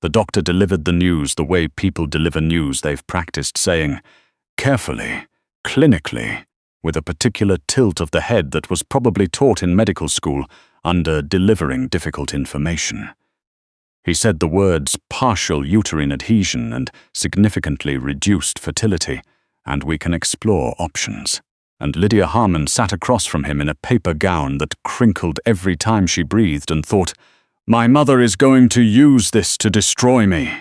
The doctor delivered the news the way people deliver news they've practiced saying, carefully, clinically, with a particular tilt of the head that was probably taught in medical school under delivering difficult information. He said the words partial uterine adhesion and significantly reduced fertility, and we can explore options. And Lydia Harmon sat across from him in a paper gown that crinkled every time she breathed and thought, "My mother is going to use this to destroy me."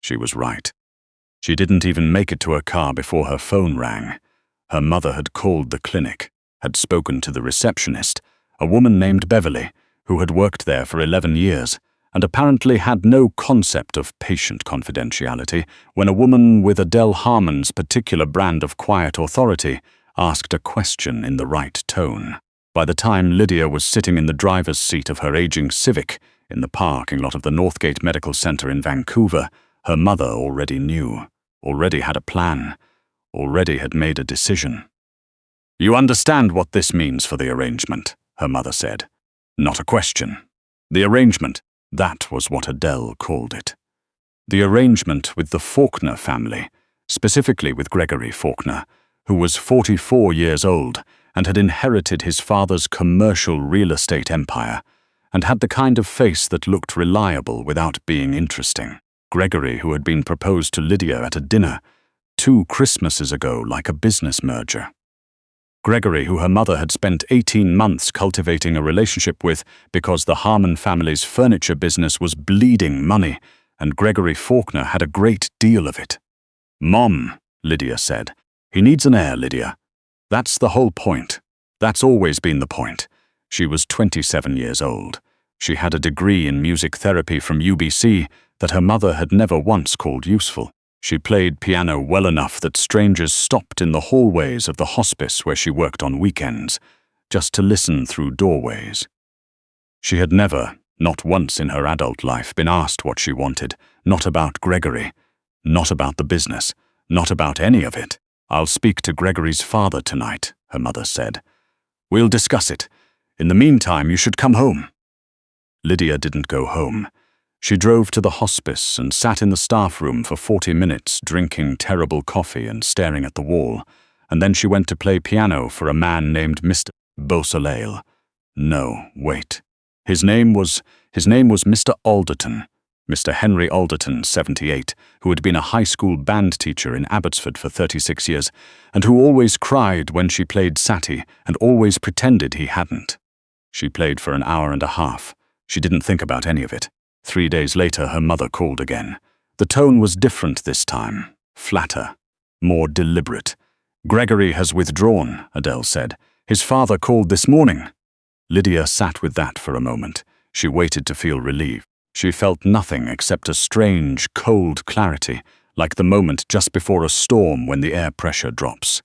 She was right. She didn't even make it to her car before her phone rang. Her mother had called the clinic, had spoken to the receptionist, a woman named Beverly, who had worked there for 11 years, and apparently had no concept of patient confidentiality when a woman with Adele Harmon's particular brand of quiet authority asked a question in the right tone. By the time Lydia was sitting in the driver's seat of her aging Civic in the parking lot of the Northgate Medical Center in Vancouver, her mother already knew, already had a plan, already had made a decision. "You understand what this means for the arrangement," her mother said. Not a question. The arrangement, that was what Adele called it. The arrangement with the Faulkner family, specifically with Gregory Faulkner, who was 44 years old and had inherited his father's commercial real estate empire, and had the kind of face that looked reliable without being interesting. Gregory, who had been proposed to Lydia at a dinner 2 Christmases ago like a business merger. Gregory, who her mother had spent 18 months cultivating a relationship with because the Harmon family's furniture business was bleeding money, and Gregory Faulkner had a great deal of it. "Mom," Lydia said. "He needs an heir, Lydia. That's the whole point. That's always been the point." She was 27 years old. She had a degree in music therapy from UBC that her mother had never once called useful. She played piano well enough that strangers stopped in the hallways of the hospice where she worked on weekends, just to listen through doorways. She had never, not once in her adult life, been asked what she wanted, not about Gregory, not about the business, not about any of it. "I'll speak to Gregory's father tonight," her mother said. "We'll discuss it. In the meantime, you should come home." Lydia didn't go home. She drove to the hospice and sat in the staff room for 40 minutes drinking terrible coffee and staring at the wall, and then she went to play piano for a man named Mr. Beausoleil. No, wait. His name was Mr. Alderton, Mr. Henry Alderton, 78, who had been a high school band teacher in Abbotsford for 36 years, and who always cried when she played Satie and always pretended he hadn't. She played for an hour and a half. She didn't think about any of it. 3 days later, her mother called again. The tone was different this time, flatter, more deliberate. "Gregory has withdrawn," Adele said. "His father called this morning." Lydia sat with that for a moment. She waited to feel relieved. She felt nothing except a strange, cold clarity, like the moment just before a storm when the air pressure drops.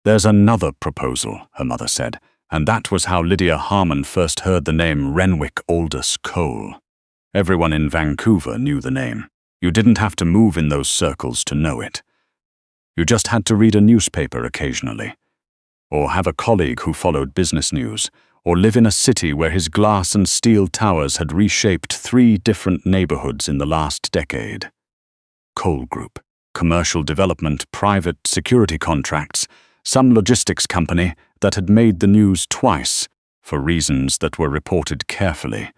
"There's another proposal," her mother said, and that was how Lydia Harmon first heard the name Renwick Aldous Cole. Everyone in Vancouver knew the name. You didn't have to move in those circles to know it. You just had to read a newspaper occasionally, or have a colleague who followed business news, or live in a city where his glass and steel towers had reshaped 3 different neighborhoods in the last decade. Cole Group, commercial development, private security contracts, some logistics company that had made the news twice for reasons that were reported carefully,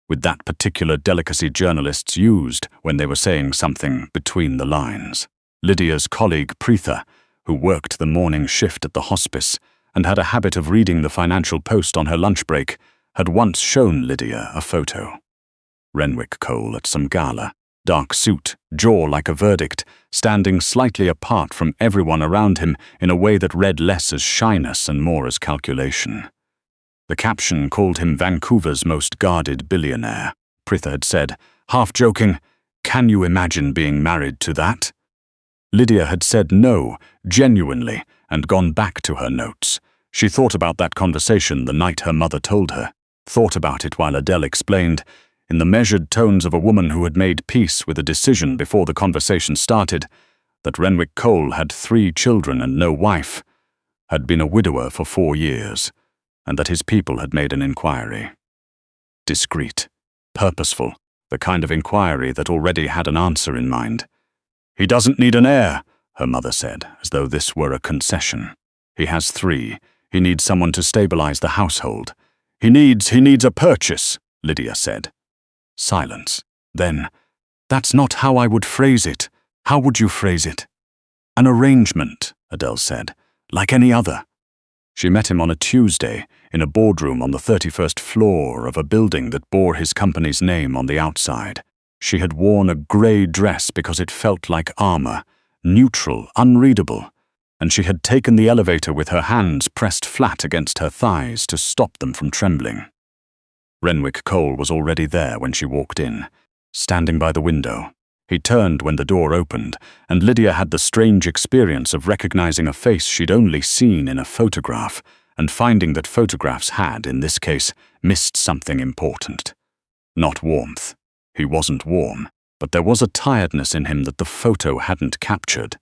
with that particular delicacy journalists used when they were saying something between the lines. Lydia's colleague Preetha, who worked the morning shift at the hospice and had a habit of reading the Financial Post on her lunch break, had once shown Lydia a photo. Renwick Cole at some gala, dark suit, jaw like a verdict, standing slightly apart from everyone around him in a way that read less as shyness and more as calculation. The caption called him Vancouver's most guarded billionaire. Preetha had said, half joking, "Can you imagine being married to that?" Lydia had said no, genuinely, and gone back to her notes. She thought about that conversation the night her mother told her, thought about it while Adele explained, in the measured tones of a woman who had made peace with a decision before the conversation started, that Renwick Cole had 3 children and no wife, had been a widower for 4 years, and that his people had made an inquiry. Discreet, purposeful, the kind of inquiry that already had an answer in mind. "He doesn't need an heir," her mother said, as though this were a concession. "He has 3. He needs someone to stabilize the household. He needs a purchase," Lydia said. Silence. Then, "That's not how I would phrase it. How would you phrase it?" "An arrangement," Adele said, "like any other." She met him on a Tuesday in a boardroom on the 31st floor of a building that bore his company's name on the outside. She had worn a grey dress because it felt like armor, neutral, unreadable, and she had taken the elevator with her hands pressed flat against her thighs to stop them from trembling. Renwick Cole was already there when she walked in, standing by the window. He turned when the door opened, and Lydia had the strange experience of recognizing a face she'd only seen in a photograph, and finding that photographs had, in this case, missed something important. Not warmth. He wasn't warm, but there was a tiredness in him that the photo hadn't captured.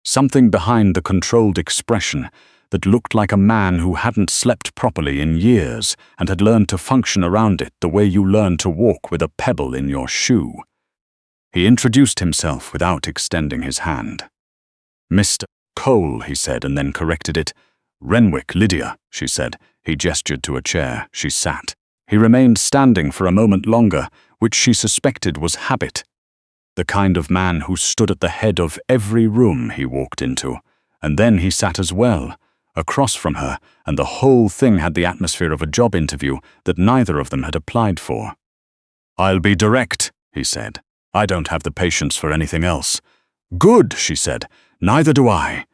Something behind the controlled expression that looked like a man who hadn't slept properly in years and had learned to function around it the way you learn to walk with a pebble in your shoe. He introduced himself without extending his hand. "Mr. Cole," he said, and then corrected it. "Renwick, Lydia," she said. He gestured to a chair. She sat. He remained standing for a moment longer, which she suspected was habit. The kind of man who stood at the head of every room he walked into. And then he sat as well, across from her, and the whole thing had the atmosphere of a job interview that neither of them had applied for. "I'll be direct," he said. "I don't have the patience for anything else." "Good," she said. "Neither do I."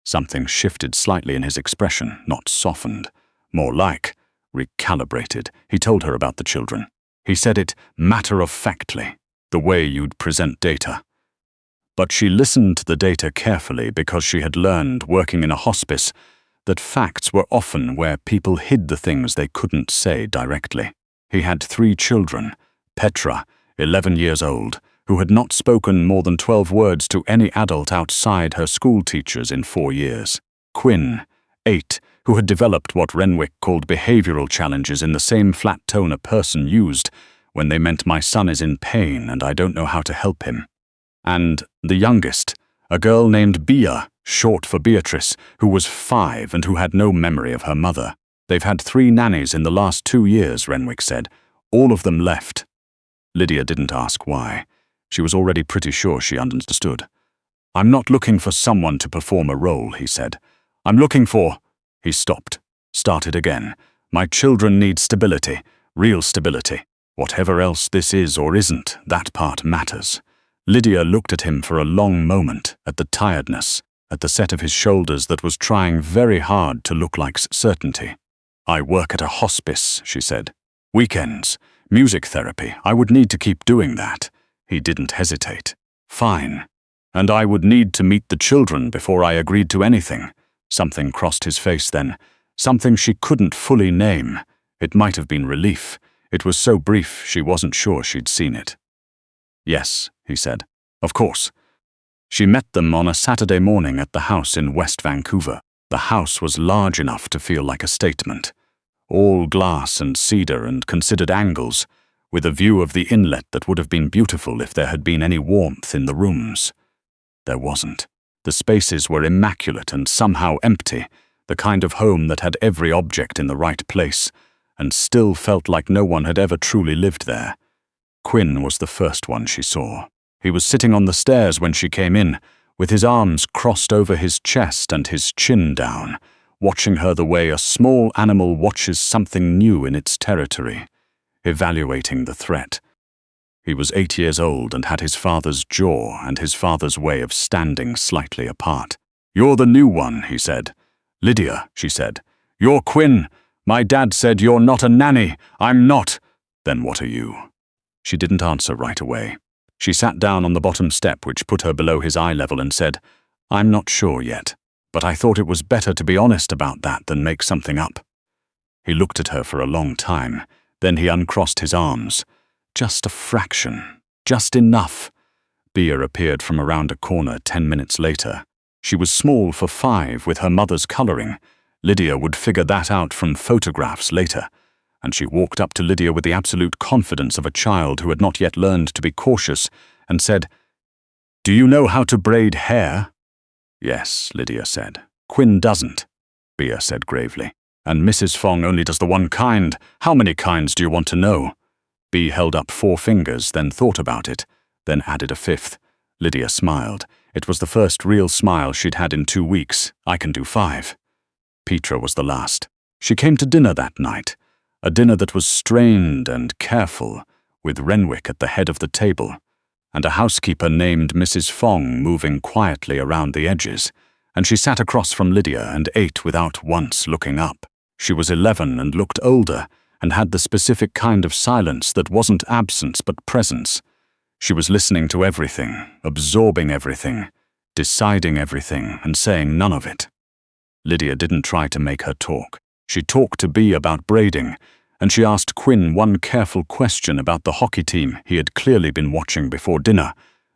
Something shifted slightly in his expression, not softened. More like recalibrated. He told her about the children. He said it matter-of-factly, the way you'd present data. But she listened to the data carefully because she had learned, working in a hospice, that facts were often where people hid the things they couldn't say directly. He had 3 children, Petra, 11 years old, who had not spoken more than 12 words to any adult outside her school teachers in 4 years. Quinn, 8, who had developed what Renwick called behavioral challenges in the same flat tone a person used when they meant "my son is in pain and I don't know how to help him." And the youngest, a girl named Bea, short for Beatrice, who was 5 and who had no memory of her mother. "They've had 3 nannies in the last 2 years, Renwick said. All of them left." Lydia didn't ask why. She was already pretty sure she understood. "I'm not looking for someone to perform a role," he said. "I'm looking for—" He stopped, started again. "My children need stability, real stability. Whatever else this is or isn't, that part matters." Lydia looked at him for a long moment, at the tiredness, at the set of his shoulders that was trying very hard to look like certainty. "I work at a hospice," she said. "Weekends, music therapy, I would need to keep doing that." He didn't hesitate. "Fine. And I would need to meet the children before I agreed to anything." Something crossed his face then, something she couldn't fully name. It might have been relief. It was so brief she wasn't sure she'd seen it. "Yes," he said. "Of course." She met them on a Saturday morning at the house in West Vancouver. The house was large enough to feel like a statement. All glass and cedar and considered angles, with a view of the inlet that would have been beautiful if there had been any warmth in the rooms. There wasn't. The spaces were immaculate and somehow empty, the kind of home that had every object in the right place, and still felt like no one had ever truly lived there. Quinn was the first one she saw. He was sitting on the stairs when she came in, with his arms crossed over his chest and his chin down, watching her the way a small animal watches something new in its territory, evaluating the threat. He was 8 years old and had his father's jaw and his father's way of standing slightly apart. "You're the new one," he said. "Lydia," she said. "You're Quinn. My dad said you're not a nanny. I'm not." "Then what are you?" She didn't answer right away. She sat down on the bottom step, which put her below his eye level, and said, "I'm not sure yet, but I thought it was better to be honest about that than make something up." He looked at her for a long time. Then he uncrossed his arms. Just a fraction. Just enough. Bea appeared from around a corner 10 minutes later. She was small for 5 with her mother's coloring. Lydia would figure that out from photographs later. and she walked up to Lydia with the absolute confidence of a child who had not yet learned to be cautious, and said, "Do you know how to braid hair?" "Yes," Lydia said. "Quinn doesn't," Bea said gravely. "And Mrs. Fong only does the one kind. How many kinds do you want to know?" Bea held up 4 fingers, then thought about it, then added a 5th. Lydia smiled. It was the first real smile she'd had in 2 weeks. "I can do 5. Petra was the last. She came to dinner that night, a dinner that was strained and careful, with Renwick at the head of the table, and a housekeeper named Mrs. Fong moving quietly around the edges, and she sat across from Lydia and ate without once looking up. She was 11 and looked older, and had the specific kind of silence that wasn't absence but presence. She was listening to everything, absorbing everything, deciding everything, and saying none of it. Lydia didn't try to make her talk. She talked to Bea about braiding, and she asked Quinn one careful question about the hockey team he had clearly been watching before dinner.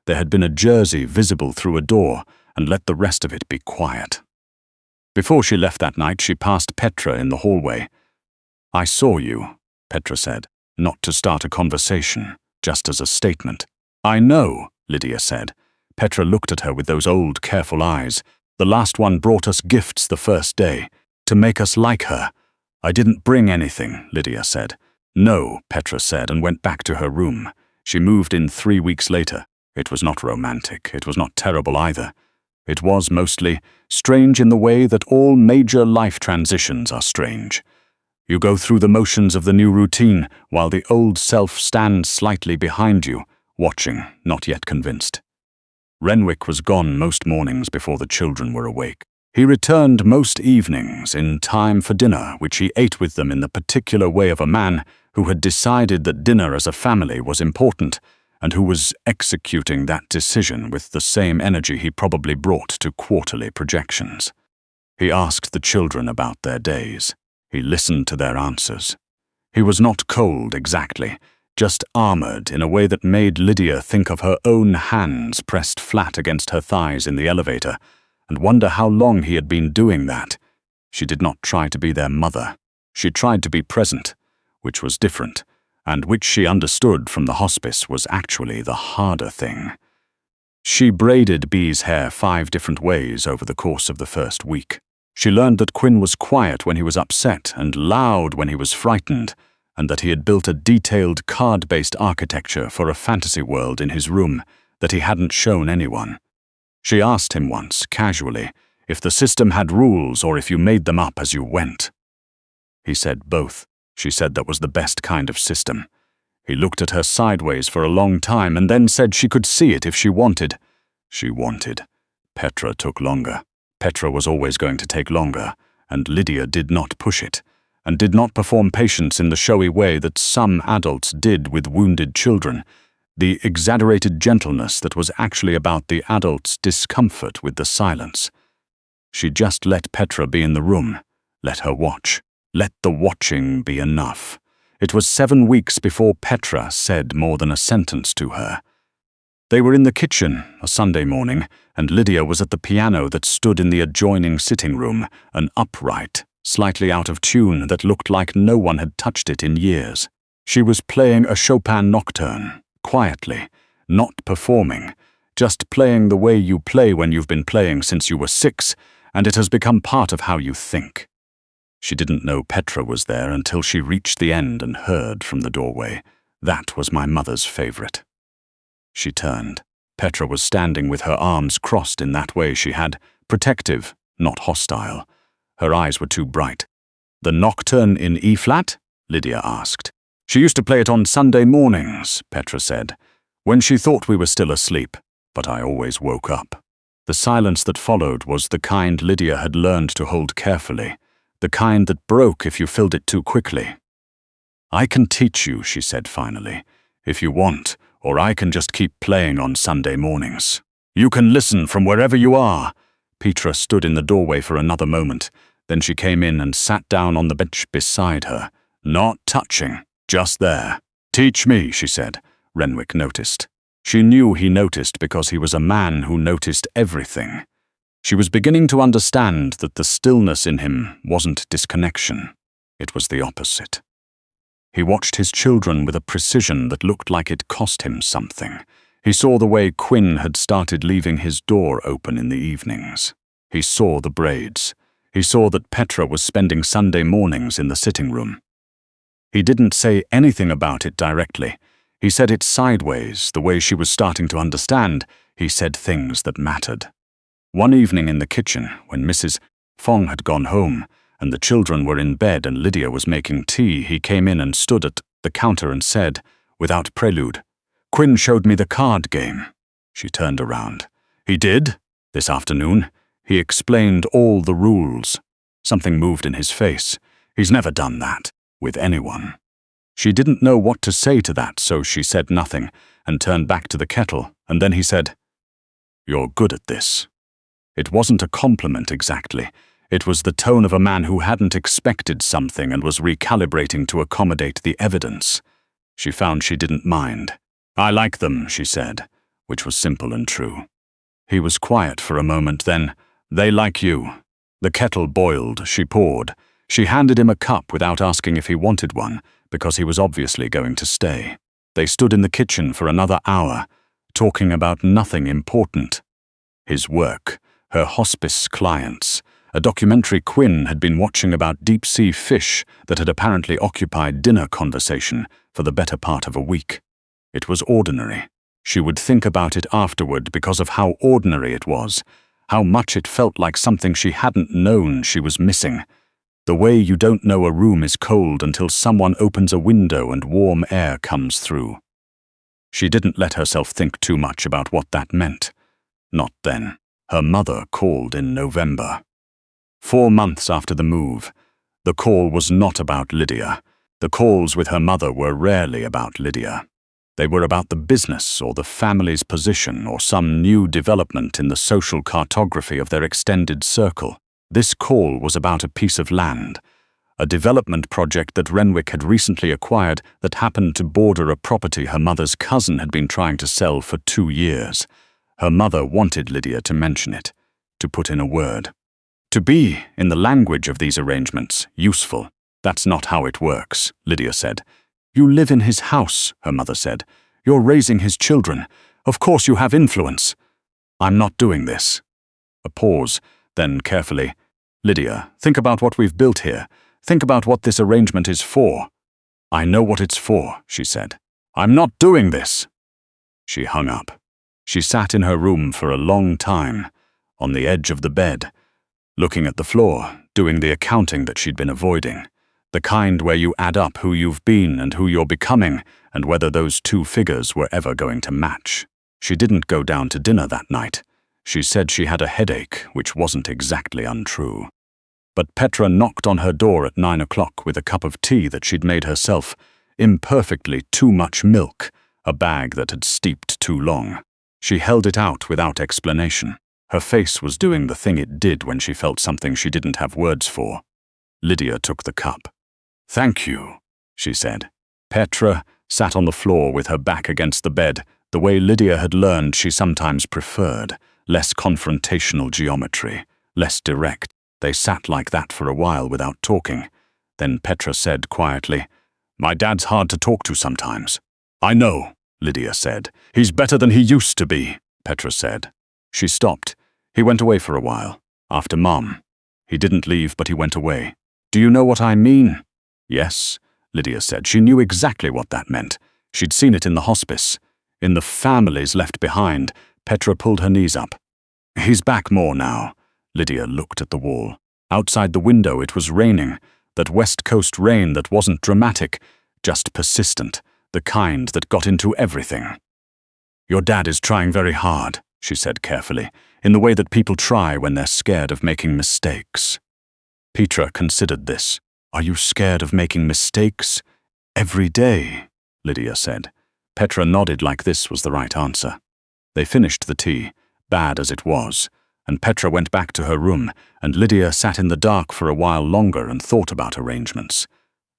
There had been a jersey visible through a door, and let the rest of it be quiet. Before she left that night, she passed Petra in the hallway. "I saw you," Petra said, not to start a conversation, just as a statement. "I know," Lydia said. Petra looked at her with those old, careful eyes. "The last one brought us gifts the first day, to make us like her." "I didn't bring anything," Lydia said. "No," Petra said, and went back to her room. She moved in 3 weeks later. It was not romantic. It was not terrible either. It was mostly strange in the way that all major life transitions are strange. You go through the motions of the new routine, while the old self stands slightly behind you, watching, not yet convinced. Renwick was gone most mornings before the children were awake. He returned most evenings in time for dinner, which he ate with them in the particular way of a man who had decided that dinner as a family was important, and who was executing that decision with the same energy he probably brought to quarterly projections. He asked the children about their days. He listened to their answers. He was not cold exactly, just armored in a way that made Lydia think of her own hands pressed flat against her thighs in the elevator, and wonder how long he had been doing that. She did not try to be their mother. She tried to be present, which was different, and which she understood from the hospice was actually the harder thing. She braided Bea's hair 5 different ways over the course of the first week. She learned that Quinn was quiet when he was upset and loud when he was frightened, and that he had built a detailed card-based architecture for a fantasy world in his room that he hadn't shown anyone. She asked him once, casually, if the system had rules or if you made them up as you went. He said both. She said that was the best kind of system. He looked at her sideways for a long time and then said she could see it if she wanted. She wanted. Petra took longer. Petra was always going to take longer, and Lydia did not push it, and did not perform patience in the showy way that some adults did with wounded children, the exaggerated gentleness that was actually about the adult's discomfort with the silence. She just let Petra be in the room, let her watch. Let the watching be enough. It was 7 weeks before Petra said more than a sentence to her. They were in the kitchen, a Sunday morning, and Lydia was at the piano that stood in the adjoining sitting room, an upright, slightly out of tune that looked like no one had touched it in years. She was playing a Chopin nocturne, quietly, not performing, just playing the way you play when you've been playing since you were 6, and it has become part of how you think. She didn't know Petra was there until she reached the end and heard from the doorway, "That was my mother's favorite." She turned. Petra was standing with her arms crossed in that way she had, protective, not hostile. Her eyes were too bright. "The nocturne in E-flat?" Lydia asked. "She used to play it on Sunday mornings," Petra said, "when she thought we were still asleep, but I always woke up." The silence that followed was the kind Lydia had learned to hold carefully, the kind that broke if you filled it too quickly. "I can teach you," she said finally, "if you want, or I can just keep playing on Sunday mornings. You can listen from wherever you are." Petra stood in the doorway for another moment. Then she came in and sat down on the bench beside her, not touching, just there. "Teach me," she said. Renwick noticed. She knew he noticed because he was a man who noticed everything. She was beginning to understand that the stillness in him wasn't disconnection. It was the opposite. He watched his children with a precision that looked like it cost him something. He saw the way Quinn had started leaving his door open in the evenings. He saw the braids. He saw that Petra was spending Sunday mornings in the sitting room. He didn't say anything about it directly. He said it sideways, the way she was starting to understand. He said things that mattered. One evening in the kitchen, when Mrs. Fong had gone home, and the children were in bed and Lydia was making tea, he came in and stood at the counter and said, without prelude, "Quinn showed me the card game." She turned around. "He did? This afternoon?" He explained all the rules. Something moved in his face. He's never done that, with anyone. She didn't know what to say to that, so she said nothing, and turned back to the kettle, and then he said, "You're good at this." It wasn't a compliment exactly. It was the tone of a man who hadn't expected something and was recalibrating to accommodate the evidence. She found she didn't mind. "I like them," she said, which was simple and true. He was quiet for a moment, then, "They like you." The kettle boiled, she poured. She handed him a cup without asking if he wanted one, because he was obviously going to stay. They stood in the kitchen for another hour, talking about nothing important. His work, her hospice clients, a documentary Quinn had been watching about deep-sea fish that had apparently occupied dinner conversation for the better part of a week. It was ordinary. She would think about it afterward because of how ordinary it was, how much it felt like something she hadn't known she was missing. The way you don't know a room is cold until someone opens a window and warm air comes through. She didn't let herself think too much about what that meant. Not then. Her mother called in November. 4 months after the move. The call was not about Lydia. The calls with her mother were rarely about Lydia. They were about the business or the family's position or some new development in the social cartography of their extended circle. This call was about a piece of land, a development project that Renwick had recently acquired that happened to border a property her mother's cousin had been trying to sell for 2 years. Her mother wanted Lydia to mention it, to put in a word. To be, in the language of these arrangements, useful. "That's not how it works," Lydia said. "You live in his house," her mother said. "You're raising his children. Of course you have influence." "I'm not doing this." A pause, then carefully, "Lydia, think about what we've built here. Think about what this arrangement is for." "I know what it's for," she said. "I'm not doing this." She hung up. She sat in her room for a long time, on the edge of the bed, looking at the floor, doing the accounting that she'd been avoiding. The kind where you add up who you've been and who you're becoming, and whether those two figures were ever going to match. She didn't go down to dinner that night. She said she had a headache, which wasn't exactly untrue. But Petra knocked on her door at 9 o'clock with a cup of tea that she'd made herself, imperfectly too much milk, a bag that had steeped too long. She held it out without explanation. Her face was doing the thing it did when she felt something she didn't have words for. Lydia took the cup. "Thank you," she said. Petra sat on the floor with her back against the bed, the way Lydia had learned she sometimes preferred, less confrontational geometry, less direct. They sat like that for a while without talking. Then Petra said quietly, "My dad's hard to talk to sometimes." "I know," Lydia said. "He's better than he used to be," Petra said. She stopped. "He went away for a while, after Mom. He didn't leave, but he went away. Do you know what I mean?" "Yes," Lydia said. She knew exactly what that meant. She'd seen it in the hospice. In the families left behind. Petra pulled her knees up. "He's back more now." Lydia looked at the wall. Outside the window it was raining, that West Coast rain that wasn't dramatic, just persistent, the kind that got into everything. "Your dad is trying very hard," she said carefully, in the way that people try when they're scared of making mistakes. Petra considered this. "Are you scared of making mistakes?" "Every day," Lydia said. Petra nodded like this was the right answer. They finished the tea, bad as it was, and Petra went back to her room, and Lydia sat in the dark for a while longer and thought about arrangements,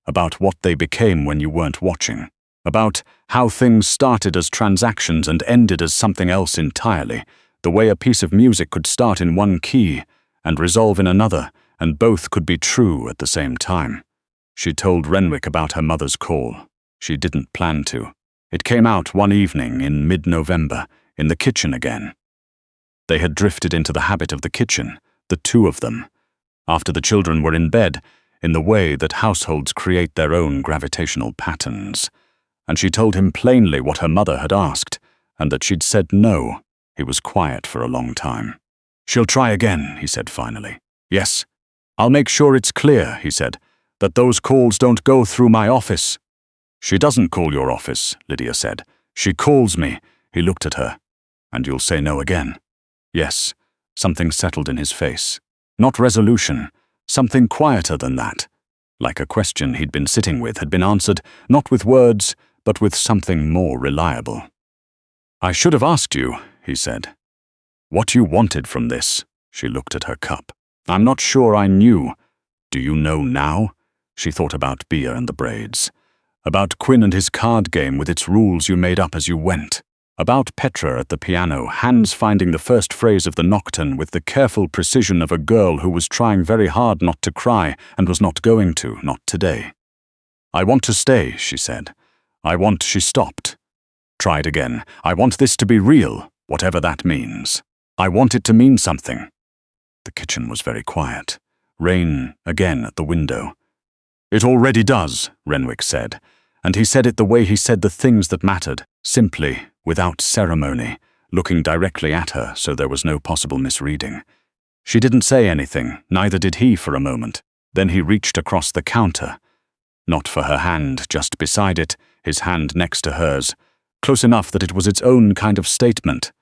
about what they became when you weren't watching, about how things started as transactions and ended as something else entirely, the way a piece of music could start in one key and resolve in another, and both could be true at the same time. She told Renwick about her mother's call. She didn't plan to. It came out one evening in mid-November, in the kitchen again. They had drifted into the habit of the kitchen, the two of them, after the children were in bed, in the way that households create their own gravitational patterns. And she told him plainly what her mother had asked, and that she'd said no. He was quiet for a long time. "She'll try again," he said finally. "Yes. I'll make sure it's clear," he said, "that those calls don't go through my office." "She doesn't call your office," Lydia said. "She calls me." He looked at her. "And you'll say no again?" Yes. Something settled in his face. Not resolution. Something quieter than that. Like a question he'd been sitting with had been answered, not with words, but with something more reliable. "I should have asked you," he said. "What you wanted from this." She looked at her cup. "I'm not sure I knew." "Do you know now?" She thought about Bia and the braids. About Quinn and his card game with its rules you made up as you went. About Petra at the piano, hands finding the first phrase of the nocturne with the careful precision of a girl who was trying very hard not to cry and was not going to, not today. "I want to stay," she said. She stopped. "Tried again. I want this to be real, whatever that means. I want it to mean something." The kitchen was very quiet. Rain again at the window. "It already does," Renwick said, and he said it the way he said the things that mattered, simply, without ceremony, looking directly at her so there was no possible misreading. She didn't say anything, neither did he for a moment. Then he reached across the counter. Not for her hand, just beside it, his hand next to hers, close enough that it was its own kind of statement.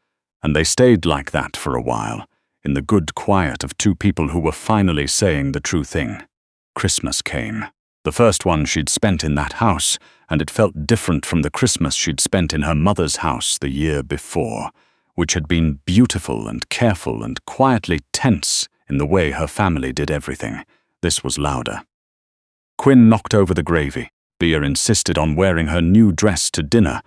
And they stayed like that for a while, in the good quiet of two people who were finally saying the true thing. Christmas came. The first one she'd spent in that house, and it felt different from the Christmas she'd spent in her mother's house the year before, which had been beautiful and careful and quietly tense in the way her family did everything. This was louder. Quinn knocked over the gravy. Bia insisted on wearing her new dress to dinner,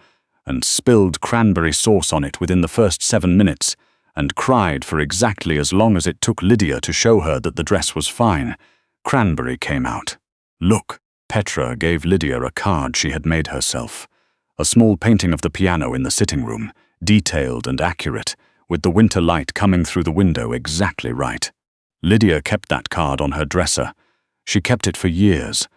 and spilled cranberry sauce on it within the first 7 minutes, and cried for exactly as long as it took Lydia to show her that the dress was fine. Cranberry came out. "Look." Petra gave Lydia a card she had made herself. A small painting of the piano in the sitting room, detailed and accurate, with the winter light coming through the window exactly right. Lydia kept that card on her dresser. She kept it for years.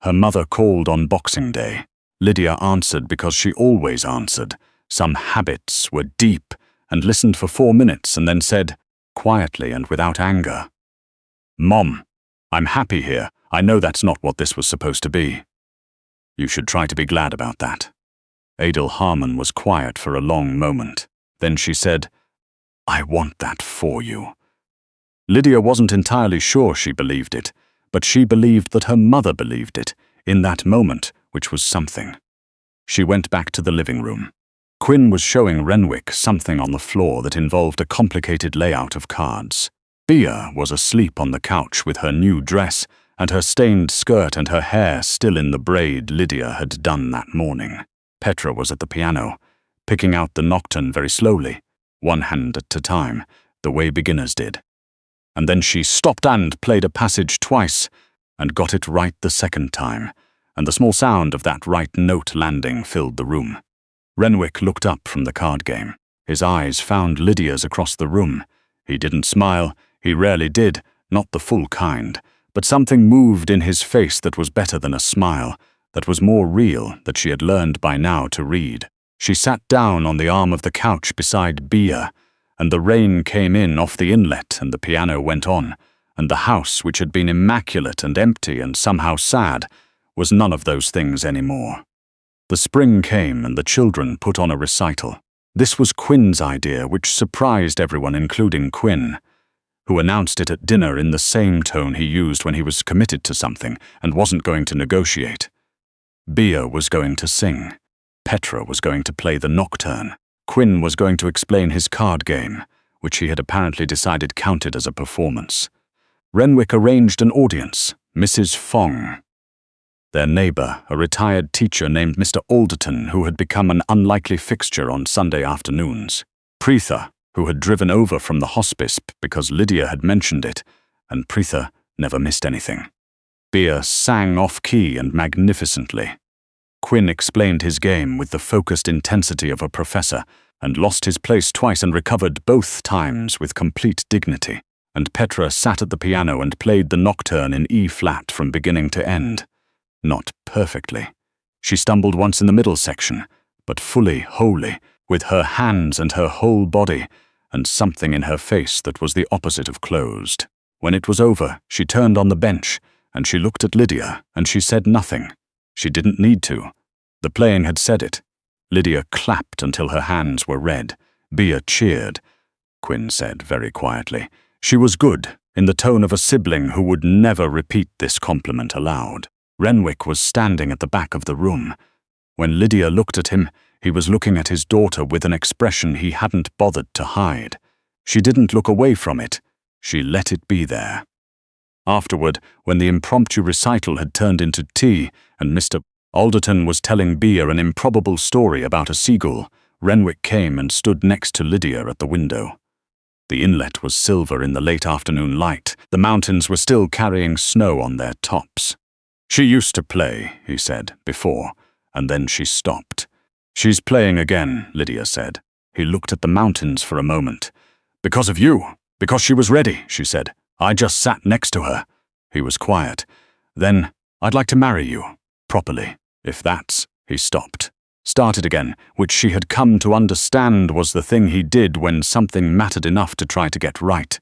Her mother called on Boxing Day. Lydia answered because she always answered. Some habits were deep, and listened for 4 minutes and then said, quietly and without anger, "Mom, I'm happy here. I know that's not what this was supposed to be." "You should try to be glad about that." Lydia Harmon was quiet for a long moment. Then she said, "I want that for you." Lydia wasn't entirely sure she believed it, but she believed that her mother believed it, in that moment, which was something. She went back to the living room. Quinn was showing Renwick something on the floor that involved a complicated layout of cards. Bia was asleep on the couch with her new dress, and her stained skirt and her hair still in the braid Lydia had done that morning. Petra was at the piano, picking out the nocturne very slowly, one hand at a time, the way beginners did. And then she stopped and played a passage twice, and got it right the second time, and the small sound of that right note landing filled the room. Renwick looked up from the card game. His eyes found Lydia's across the room. He didn't smile, he rarely did, not the full kind, but something moved in his face that was better than a smile, that was more real, that she had learned by now to read. She sat down on the arm of the couch beside Bia, and the rain came in off the inlet and the piano went on, and the house, which had been immaculate and empty and somehow sad, was none of those things anymore. The spring came and the children put on a recital. This was Quinn's idea, which surprised everyone, including Quinn, who announced it at dinner in the same tone he used when he was committed to something and wasn't going to negotiate. Bia was going to sing. Petra was going to play the nocturne. Quinn was going to explain his card game, which he had apparently decided counted as a performance. Renwick arranged an audience, Mrs. Fong. Their neighbor, a retired teacher named Mr. Alderton, who had become an unlikely fixture on Sunday afternoons. Preetha, who had driven over from the hospice because Lydia had mentioned it, and Preetha never missed anything. Bea sang off-key and magnificently. Quinn explained his game with the focused intensity of a professor, and lost his place twice and recovered both times with complete dignity. And Petra sat at the piano and played the nocturne in E-flat from beginning to end. Not perfectly. She stumbled once in the middle section, but fully, wholly, with her hands and her whole body, and something in her face that was the opposite of closed. When it was over, she turned on the bench, and she looked at Lydia, and she said nothing. She didn't need to. The playing had said it. Lydia clapped until her hands were red. Bea cheered. Quinn said very quietly, "She was good," in the tone of a sibling who would never repeat this compliment aloud. Renwick was standing at the back of the room. When Lydia looked at him, he was looking at his daughter with an expression he hadn't bothered to hide. She didn't look away from it. She let it be there. Afterward, when the impromptu recital had turned into tea, and Mr. Alderton was telling Bea an improbable story about a seagull, Renwick came and stood next to Lydia at the window. The inlet was silver in the late afternoon light. The mountains were still carrying snow on their tops. "She used to play," he said, before, and then she stopped. "She's playing again," Lydia said. He looked at the mountains for a moment. "Because of you. Because she was ready," she said. "I just sat next to her." He was quiet. "Then, I'd like to marry you. Properly. If that's—" He stopped. Started again, which she had come to understand was the thing he did when something mattered enough to try to get right.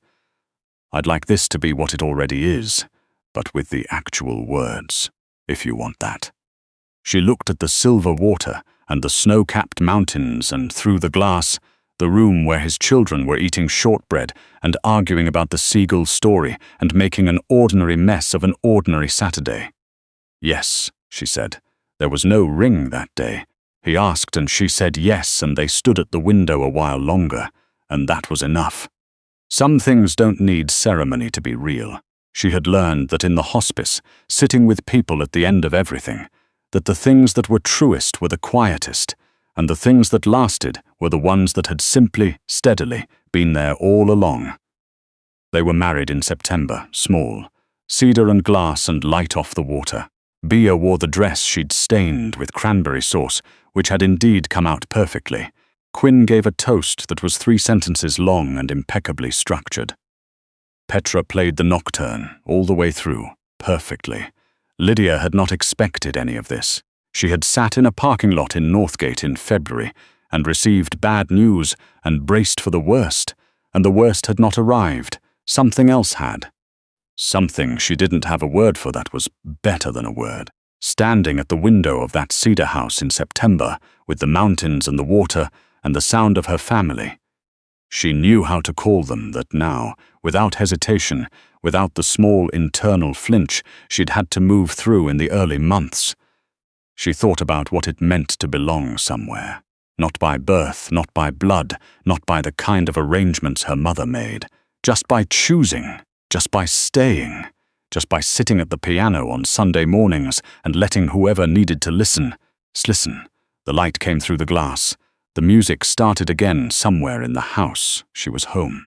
"I'd like this to be what it already is, but with the actual words, if you want that." She looked at the silver water and the snow-capped mountains, and through the glass, the room where his children were eating shortbread and arguing about the seagull story and making an ordinary mess of an ordinary Saturday. "Yes," she said. There was no ring that day. He asked and she said yes, and they stood at the window a while longer, and that was enough. Some things don't need ceremony to be real. She had learned that in the hospice, sitting with people at the end of everything, that the things that were truest were the quietest, and the things that lasted were the ones that had simply, steadily, been there all along. They were married in September, small, cedar and glass and light off the water. Bea wore the dress she'd stained with cranberry sauce, which had indeed come out perfectly. Quinn gave a toast that was 3 sentences long and impeccably structured. Petra played the nocturne all the way through, perfectly. Lydia had not expected any of this. She had sat in a parking lot in Northgate in February and received bad news and braced for the worst, and the worst had not arrived. Something else had. Something she didn't have a word for that was better than a word. Standing at the window of that cedar house in September, with the mountains and the water and the sound of her family. She knew how to call them that now, without hesitation, without the small internal flinch she'd had to move through in the early months. She thought about what it meant to belong somewhere. Not by birth, not by blood, not by the kind of arrangements her mother made. Just by choosing. Just by staying, just by sitting at the piano on Sunday mornings and letting whoever needed to listen. Listen. The light came through the glass. The music started again somewhere in the house. She was home.